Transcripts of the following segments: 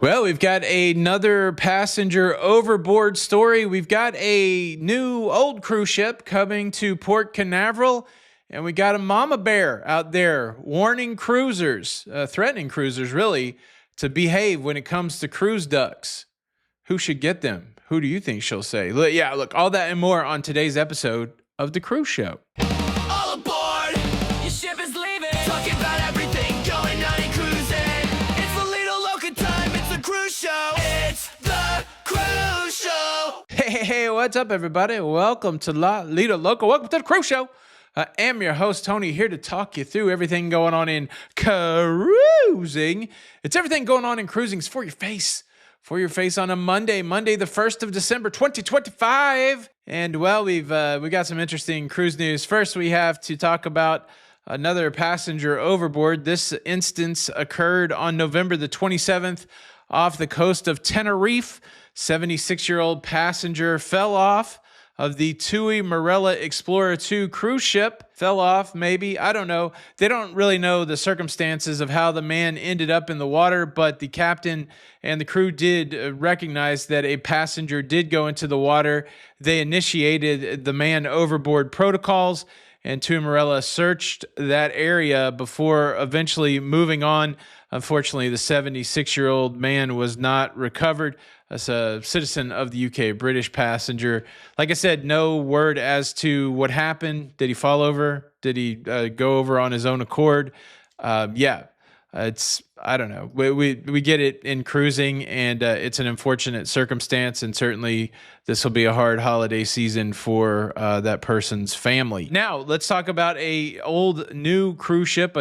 Well, we've got another passenger overboard story. We've got a new old cruise ship coming to Port Canaveral, and we got a mama bear out there warning cruisers, threatening cruisers really, to behave when it comes to cruise ducks. Who should get them? Who do you think she'll say? Look, all that and more on today's episode of The Cruise Show. All aboard! Your ship is leaving. Talking about everything going on in cruising. It's the Little Loca time. It's the cruise show. It's the cruise show. Hey, what's up, everybody? Welcome to La Lita Loca. Welcome to The Cruise Show. I am your host, Tony, here to talk you through everything going on in cruising. It's everything going on in cruising. It's for your face. For your face on a Monday the 1st of December, 2025. And well, we got some interesting cruise news. First, we have to talk about another passenger overboard. This instance occurred on November the 27th off the coast of Tenerife. 76-year-old passenger fell off of the TUI Marella Explorer 2 cruise ship. Fell off, maybe. I don't know. They don't really know the circumstances of how the man ended up in the water, but the captain and the crew did recognize that a passenger did go into the water. They initiated the man overboard protocols, and TUI Marella searched that area before eventually moving on. Unfortunately, the 76-year-old man was not recovered. As a citizen of the UK, British passenger. Like I said, no word as to what happened. Did he fall over? Did he go over on his own accord? I don't know. We get it in cruising, and it's an unfortunate circumstance, and certainly this will be a hard holiday season for that person's family. Now, let's talk about a new cruise ship.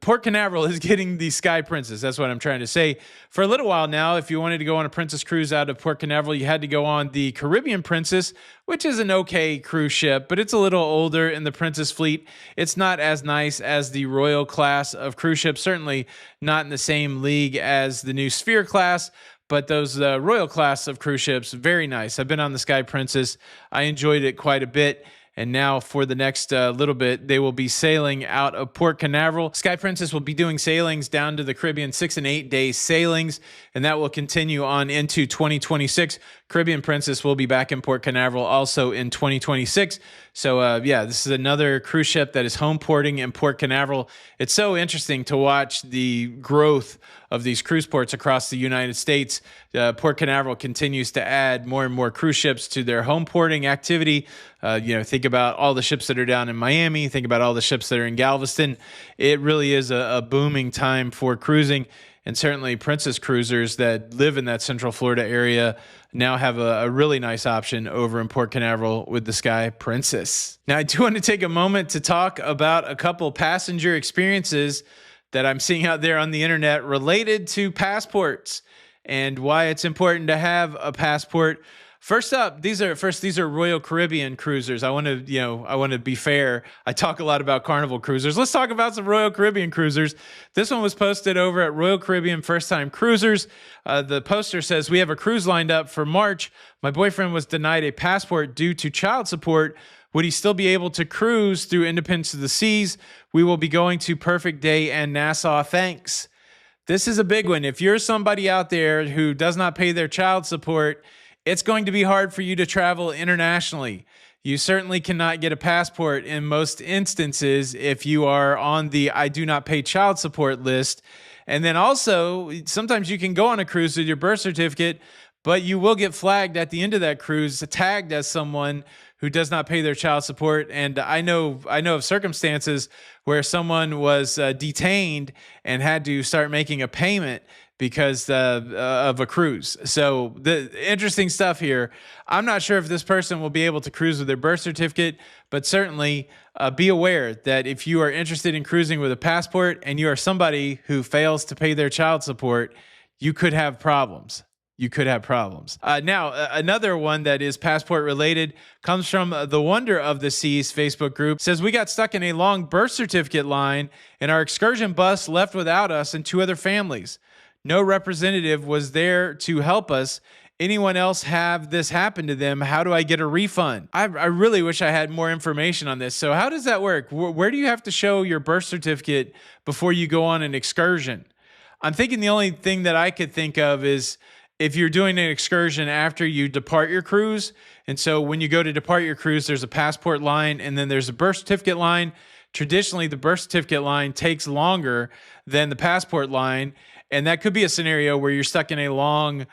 Port Canaveral is getting the Sky Princess. That's what I'm trying to say. For a little while now, if you wanted to go on a Princess cruise out of Port Canaveral, you had to go on the Caribbean Princess, which is an okay cruise ship, but it's a little older in the Princess fleet. It's not as nice as the Royal class of cruise ships, certainly not in the same league as the new Sphere class, but those Royal class of cruise ships, very nice. I've been on the Sky Princess. I enjoyed it quite a bit. And now for the next little bit, they will be sailing out of Port Canaveral. Sky Princess will be doing sailings down to the Caribbean, 6 and 8 day sailings, and that will continue on into 2026. Caribbean Princess will be back in Port Canaveral also in 2026. So this is another cruise ship that is home porting in Port Canaveral. It's so interesting to watch the growth of these cruise ports across the United States. Port Canaveral continues to add more and more cruise ships to their home porting activity. Think about all the ships that are down in Miami. Think about all the ships that are in Galveston. It really is a booming time for cruising. And certainly Princess cruisers that live in that Central Florida area now have a really nice option over in Port Canaveral with the Sky Princess. Now, I do want to take a moment to talk about a couple passenger experiences that I'm seeing out there on the internet related to passports and why it's important to have a passport. First up, these are Royal Caribbean cruisers. I want to be fair. I talk a lot about Carnival cruisers. Let's talk about some Royal Caribbean cruisers. This one was posted over at Royal Caribbean First Time Cruisers. The poster says, "We have a cruise lined up for March. My boyfriend was denied a passport due to child support. Would he still be able to cruise through Independence of the Seas? We will be going to Perfect Day and Nassau. Thanks." This is a big one. If you're somebody out there who does not pay their child support, it's going to be hard for you to travel internationally. You certainly cannot get a passport in most instances if you are on the I do not pay child support list. And then also, sometimes you can go on a cruise with your birth certificate, but you will get flagged at the end of that cruise, tagged as someone who does not pay their child support. And I know of circumstances where someone was detained and had to start making a payment because of a cruise. So the interesting stuff here. I'm not sure if this person will be able to cruise with their birth certificate, but certainly be aware that if you are interested in cruising with a passport and you are somebody who fails to pay their child support, you could have problems. Now, another one that is passport related comes from the Wonder of the Seas Facebook group. It says, "We got stuck in a long birth certificate line and our excursion bus left without us and 2 other families. No representative was there to help us. Anyone else have this happen to them? How do I get a refund?" I really wish I had more information on this. So how does that work? Where do you have to show your birth certificate before you go on an excursion? I'm thinking the only thing that I could think of is if you're doing an excursion after you depart your cruise. And so when you go to depart your cruise, there's a passport line and then there's a birth certificate line. Traditionally, the birth certificate line takes longer than the passport line. And that could be a scenario where you're stuck in a long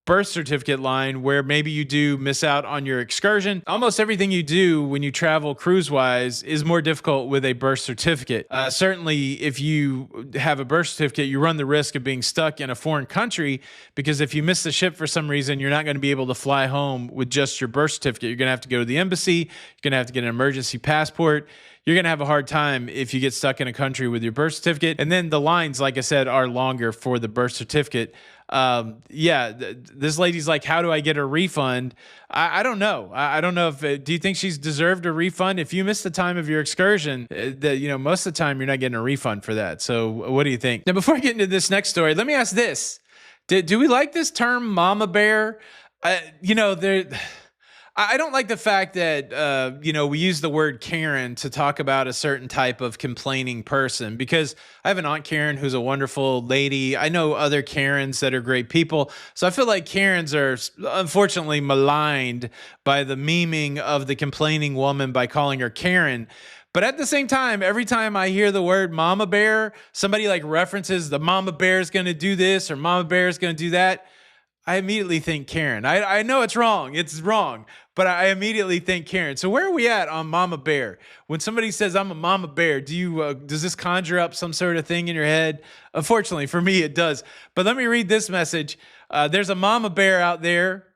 birth certificate line where maybe you do miss out on your excursion. Almost everything you do when you travel cruise wise is more difficult with a birth certificate. Certainly, if you have a birth certificate, you run the risk of being stuck in a foreign country because if you miss the ship for some reason, you're not going to be able to fly home with just your birth certificate. You're going to have to go to the embassy. You're going to have to get an emergency passport. You're going to have a hard time if you get stuck in a country with your birth certificate. And then the lines, like I said, are longer for the birth certificate. This lady's like, how do I get a refund? I don't know. I don't know if, do you think she's deserved a refund? If you miss the time of your excursion, most of the time you're not getting a refund for that. So what do you think? Now, before I get into this next story, let me ask this. Do we like this term mama bear? I don't like the fact that, we use the word Karen to talk about a certain type of complaining person because I have an Aunt Karen who's a wonderful lady. I know other Karens that are great people. So I feel like Karens are unfortunately maligned by the memeing of the complaining woman by calling her Karen. But at the same time, every time I hear the word mama bear, somebody like references the mama bear is going to do this or mama bear is going to do that. I immediately think Karen. I know it's wrong. It's wrong. But I immediately think Karen. So where are we at on Mama Bear? When somebody says I'm a Mama Bear, does this conjure up some sort of thing in your head? Unfortunately, for me, it does. But let me read this message. There's a Mama Bear out there.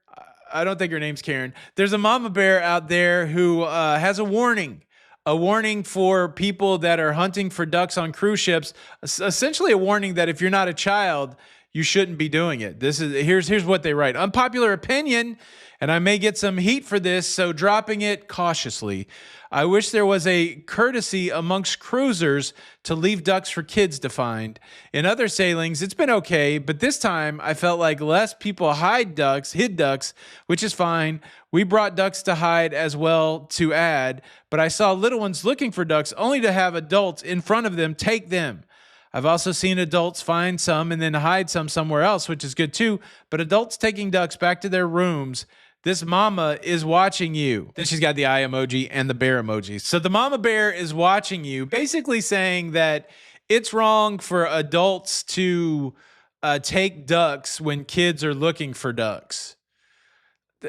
I don't think her name's Karen. There's a Mama Bear out there who has a warning. A warning for people that are hunting for ducks on cruise ships. Essentially a warning that if you're not a child, you shouldn't be doing it. Here's what they write. Unpopular opinion, and I may get some heat for this, so dropping it cautiously. I wish there was a courtesy amongst cruisers to leave ducks for kids to find. In other sailings, it's been okay, but this time I felt like less people hid ducks, which is fine. We brought ducks to hide as well to add, but I saw little ones looking for ducks only to have adults in front of them take them. I've also seen adults find some and then hide some somewhere else, which is good too. But adults taking ducks back to their rooms, this mama is watching you. Then she's got the eye emoji and the bear emoji. So the mama bear is watching you, basically saying that it's wrong for adults to take ducks when kids are looking for ducks.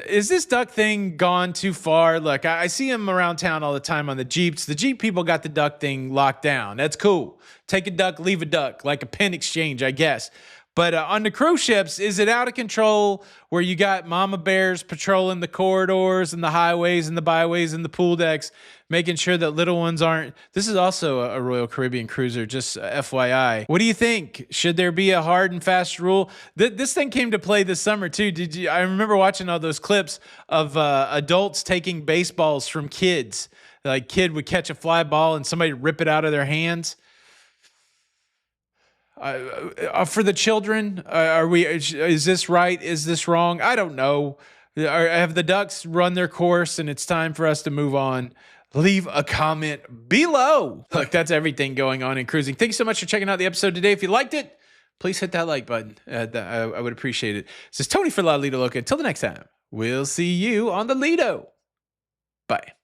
Is this duck thing gone too far? Look, I see them around town all the time on the Jeeps. The Jeep people got the duck thing locked down. That's cool. Take a duck, leave a duck, like a pen exchange, I guess. But on the cruise ships, is it out of control where you got mama bears patrolling the corridors and the highways and the byways and the pool decks, making sure that little ones aren't? This is also a Royal Caribbean cruiser, just FYI. What do you think? Should there be a hard and fast rule? This thing came to play this summer too. I remember watching all those clips of adults taking baseballs from kids. Like kid would catch a fly ball and somebody rip it out of their hands. For the children, is this right? Is this wrong? I don't know. Have the ducks run their course and it's time for us to move on? Leave a comment below. Look, that's everything going on in cruising. Thank you so much for checking out the episode today. If you liked it, please hit that like button. I would appreciate it. This is Tony for La Lido Loca. Until the next time, we'll see you on the Lido. Bye.